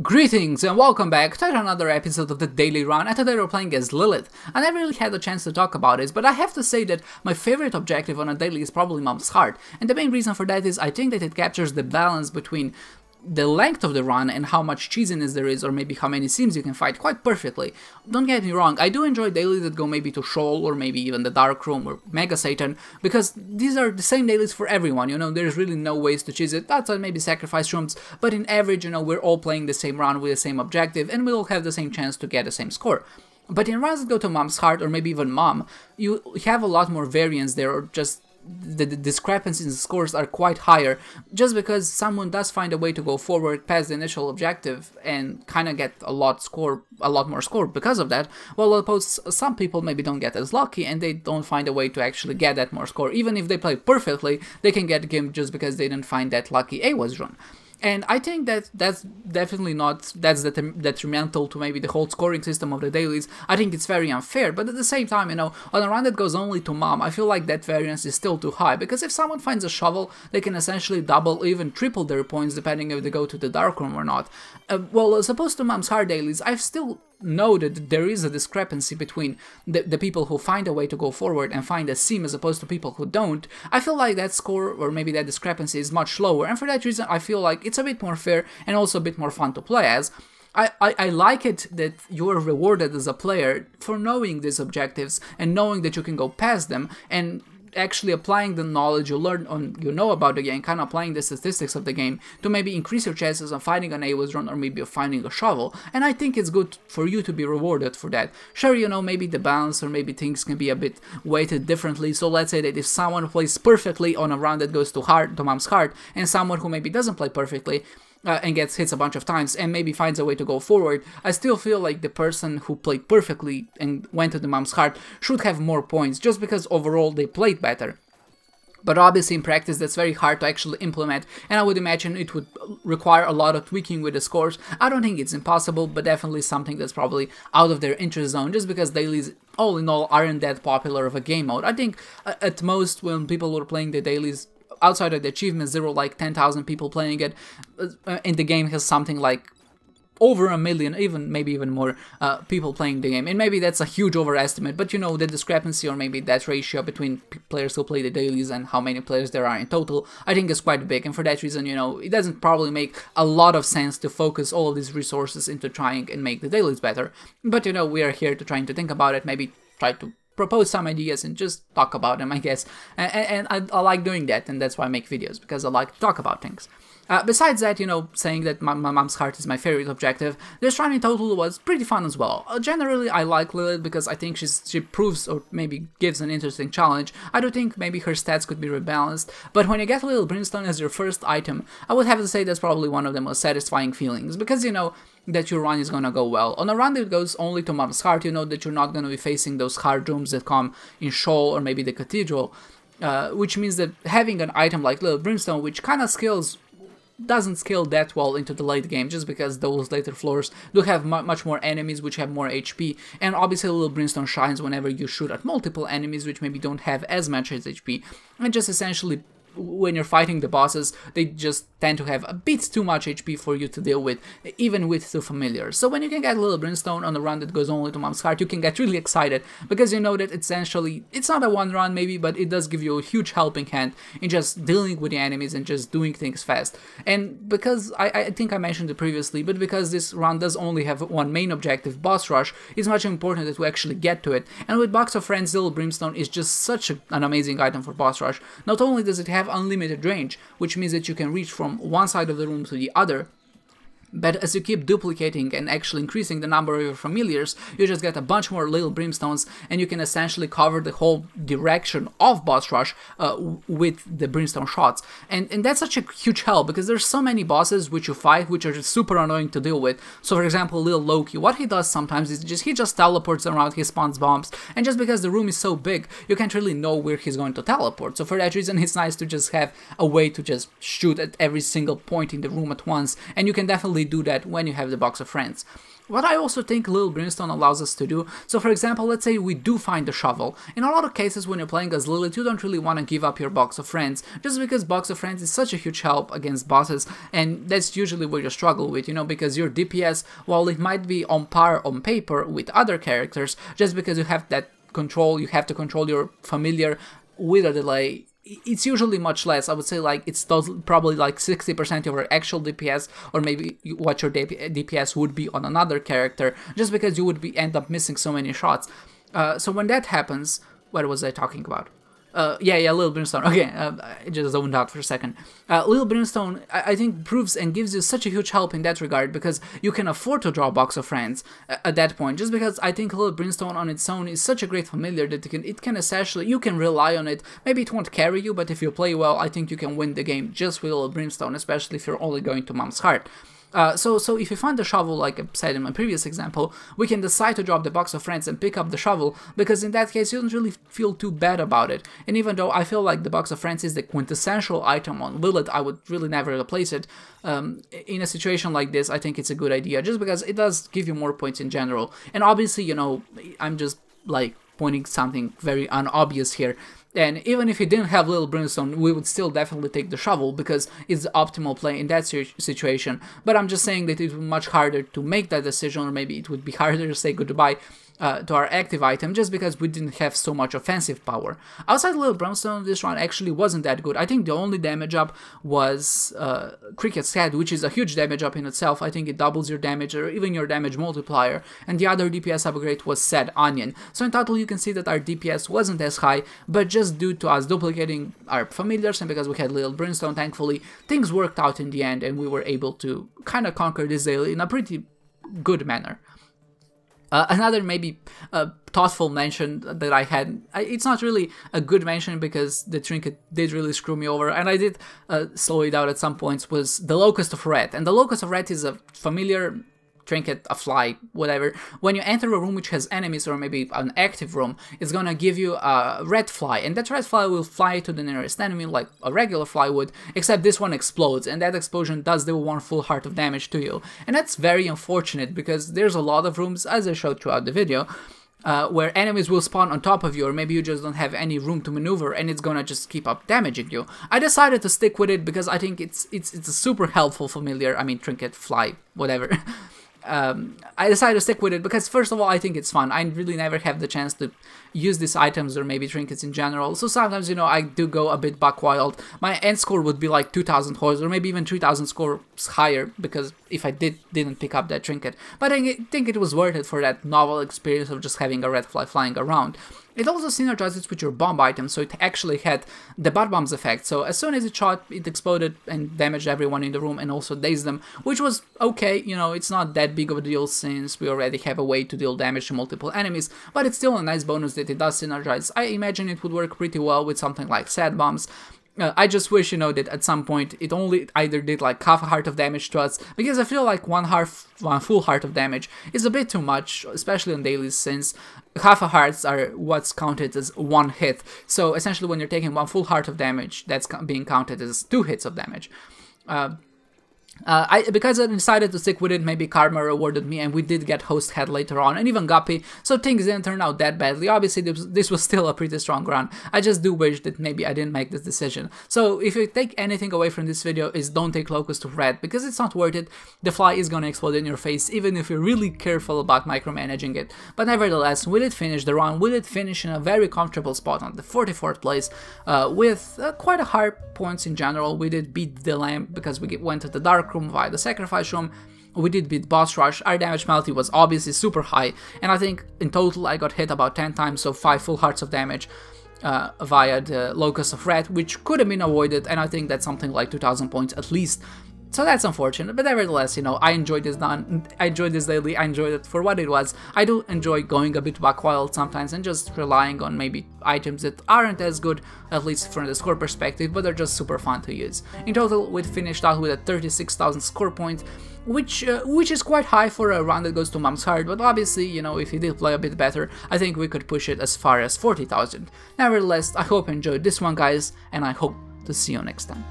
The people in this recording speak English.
Greetings and welcome back to another episode of the Daily Run, and today we're playing as Lilith. I never really had a chance to talk about it, but I have to say that my favorite objective on a daily is probably Mom's Heart, and the main reason for that is I think that it captures the balance between the length of the run and how much cheesiness there is, or maybe how many sims you can fight, quite perfectly. Don't get me wrong, I do enjoy dailies that go maybe to Shoal or maybe even the Dark Room or Mega Satan, because these are the same dailies for everyone, there's really no ways to cheese it, outside maybe Sacrifice Rooms, but in average, we're all playing the same run with the same objective and we'll have the same chance to get the same score. But in runs that go to Mom's Heart or maybe even Mom, you have a lot more variance there, or just the discrepancies in scores are quite higher, just because someone does find a way to go forward past the initial objective and kind of get a lot more score because of that, while opposed some people maybe don't get as lucky and they don't find a way to actually get that more score. Even if they play perfectly, they can get a game just because they didn't find that lucky AWAS run. And I think that that's definitely not, that's detrimental to maybe the whole scoring system of the dailies. I think it's very unfair, but at the same time, on a run that goes only to Mom, I feel like that variance is still too high, because if someone finds a shovel, they can essentially double, even triple their points depending if they go to the Dark Room or not. Well, as opposed to Mom's Heart dailies, I've still noted that there is a discrepancy between the people who find a way to go forward and find a sim as opposed to people who don't. I feel like that score, or maybe that discrepancy, is much lower, and for that reason I feel like it's a bit more fair and also a bit more fun to play as. I like it that you are rewarded as a player for knowing these objectives and knowing that you can go past them, and actually applying the knowledge you learn about the game, kind of applying the statistics of the game to maybe increase your chances of finding an AWAS run or maybe of finding a shovel. And I think it's good for you to be rewarded for that. Sure, maybe the balance or maybe things can be a bit weighted differently. So let's say that if someone plays perfectly on a run that goes to Mom's Heart, and someone who maybe doesn't play perfectly and gets hits a bunch of times and maybe finds a way to go forward, I still feel like the person who played perfectly and went to the Mom's Heart should have more points, just because overall they played better. But obviously in practice that's very hard to actually implement, and I would imagine it would require a lot of tweaking with the scores. I don't think it's impossible, but definitely something that's probably out of their interest zone, just because dailies all in all aren't that popular of a game mode. I think at most when people were playing the dailies, outside of the achievements, there were like 10,000 people playing it, and the game has something like over 1 million, maybe even more people playing the game. And maybe that's a huge overestimate, but the discrepancy, or maybe that ratio between players who play the dailies and how many players there are in total, I think is quite big, and for that reason, it doesn't probably make a lot of sense to focus all of these resources into trying and make the dailies better. But we are here to trying to think about it, maybe try to propose some ideas and just talk about them, I guess. And I like doing that, and that's why I make videos, because I like to talk about things. Besides that, saying that my Mom's Heart is my favorite objective, this run in total was pretty fun as well. Generally, I like Lilith because I think she proves, or maybe gives, an interesting challenge. I do think maybe her stats could be rebalanced, but when you get a little Brimstone as your first item, I would have to say that's probably one of the most satisfying feelings, because that your run is gonna go well. On a run that goes only to Mom's Heart, that you're not gonna be facing those hard rooms that come in Shoal or maybe the Cathedral, which means that having an item like Little Brimstone, which kind of doesn't scale that well into the late game, just because those later floors do have much more enemies which have more HP, and obviously Little Brimstone shines whenever you shoot at multiple enemies which maybe don't have as much as HP, and just essentially when you're fighting the bosses, they just tend to have a bit too much HP for you to deal with, even with the familiars. So when you can get a Little Brimstone on a run that goes only to Mom's Heart, you can get really excited, because that essentially, it's not a one run maybe, but it does give you a huge helping hand in just dealing with the enemies and just doing things fast. And because, I think I mentioned it previously, but because this run does only have one main objective, Boss Rush, it's much important that we actually get to it. And with Box of Friends, Little Brimstone is just such an amazing item for Boss Rush. Not only does it have unlimited range, which means that you can reach from one side of the room to the other, but as you keep duplicating and actually increasing the number of your familiars, you just get a bunch more Little Brimstones, and you can essentially cover the whole direction of Boss Rush with the Brimstone shots. And that's such a huge help, because there's so many bosses which you fight which are just super annoying to deal with. So for example, Lil Loki, what he does sometimes is he just teleports around, he spawns bombs, and just because the room is so big, you can't really know where he's going to teleport. So for that reason, it's nice to just have a way to just shoot at every single point in the room at once, and you can definitely only do that when you have the box of friends. What I also think Little Brimstone allows us to do, so for example, let's say we do find the shovel. In a lot of cases when you're playing as Lilith, you don't really want to give up your box of friends, just because box of friends is such a huge help against bosses, and that's usually where you struggle with, you know, because your DPS, while it might be on par on paper with other characters, just because you have that control, you have to control your familiar with a delay, it's usually much less. I would say like it's probably like 60% of your actual DPS, or maybe what your DPS would be on another character, just because you would end up missing so many shots. So when that happens, what was I talking about? Yeah, Little Brimstone. Okay, I just zoned out for a second. Little Brimstone, I think, proves and gives you such a huge help in that regard, because you can afford to draw a box of friends at that point, just because I think Little Brimstone on its own is such a great familiar that it can essentially, you can rely on it. Maybe it won't carry you, but if you play well, I think you can win the game just with Little Brimstone, especially if you're only going to Mom's Heart. So if you find the shovel, like I said in my previous example, we can decide to drop the box of friends and pick up the shovel, because in that case you don't really feel too bad about it. And even though I feel like the box of friends is the quintessential item on Lilith, I would really never replace it. In a situation like this, I think it's a good idea, just because it does give you more points in general. And obviously, you know, I'm just like pointing something very unobvious here. And even if you didn't have Little Brimstone, we would still definitely take the shovel, because it's the optimal play in that situation. But I'm just saying that it would be much harder to make that decision, or maybe it would be harder to say goodbye to our active item, just because we didn't have so much offensive power. Outside Little Brimstone, this run actually wasn't that good. I think the only damage up was Cricket's Head, which is a huge damage up in itself. I think it doubles your damage, or even your damage multiplier. And the other DPS upgrade was Sad Onion. So in total, you can see that our DPS wasn't as high, but just due to us duplicating our familiars, and because we had Little Brimstone, thankfully, things worked out in the end, and we were able to kind of conquer this daily in a pretty good manner. Another maybe thoughtful mention that I had, it's not really a good mention because the trinket did really screw me over, and I did slow it out at some points, was the Locust of Red. And the Locust of Red is a familiar trinket, a fly, whatever. When you enter a room which has enemies, or maybe an active room, it's gonna give you a red fly, and that red fly will fly to the nearest enemy like a regular fly would, except this one explodes, and that explosion does do 1 full heart of damage to you. And that's very unfortunate, because there's a lot of rooms, as I showed throughout the video, where enemies will spawn on top of you, or maybe you just don't have any room to maneuver, and it's gonna just keep up damaging you. I decided to stick with it because I think it's a super helpful familiar, I mean trinket, fly, whatever. I decided to stick with it because, first of all, I think it's fun. I really never have the chance to use these items, or maybe trinkets in general, so sometimes, you know, I do go a bit buck wild. My end score would be like 2000 horse, or maybe even 3000 scores higher, because if I didn't pick up that trinket. But I think it was worth it for that novel experience of just having a red fly flying around. It also synergizes with your bomb item, so it actually had the butt bombs effect, so as soon as it shot, it exploded and damaged everyone in the room, and also dazed them, which was okay. You know, it's not that big of a deal since we already have a way to deal damage to multiple enemies, but it's still a nice bonus that it does synergize. I imagine it would work pretty well with something like Sad Bombs. I just wish, you know, that at some point it only either did like half a heart of damage to us, because I feel like one full heart of damage is a bit too much, especially on dailies, since half a hearts are what's counted as 1 hit. So essentially, when you're taking 1 full heart of damage, that's being counted as 2 hits of damage. Because I decided to stick with it, maybe karma rewarded me, and we did get Host Head later on, and even Guppy, so things didn't turn out that badly. Obviously, this was still a pretty strong run. I just do wish that maybe I didn't make this decision. So if you take anything away from this video, is don't take Locust of Red, because it's not worth it. The fly is gonna explode in your face, even if you're really careful about micromanaging it. But nevertheless, we did finish the run. We did finish in a very comfortable spot on the 44th place, with quite a high points in general. We did beat the lamp because we went to the dark room via the sacrifice room. We did beat boss rush. Our damage penalty was obviously super high, and I think in total I got hit about 10 times, so 5 full hearts of damage via the Locust of Red, which could have been avoided, and I think that's something like 2000 points at least. So that's unfortunate, but nevertheless, you know, I enjoyed this daily, I enjoyed it for what it was. I do enjoy going a bit buck wild sometimes and just relying on maybe items that aren't as good, at least from the score perspective, but they're just super fun to use. In total, we finished out with a 36,000 score point, which is quite high for a run that goes to Mom's Heart, but obviously, you know, if you did play a bit better, I think we could push it as far as 40,000. Nevertheless, I hope you enjoyed this one, guys, and I hope to see you next time.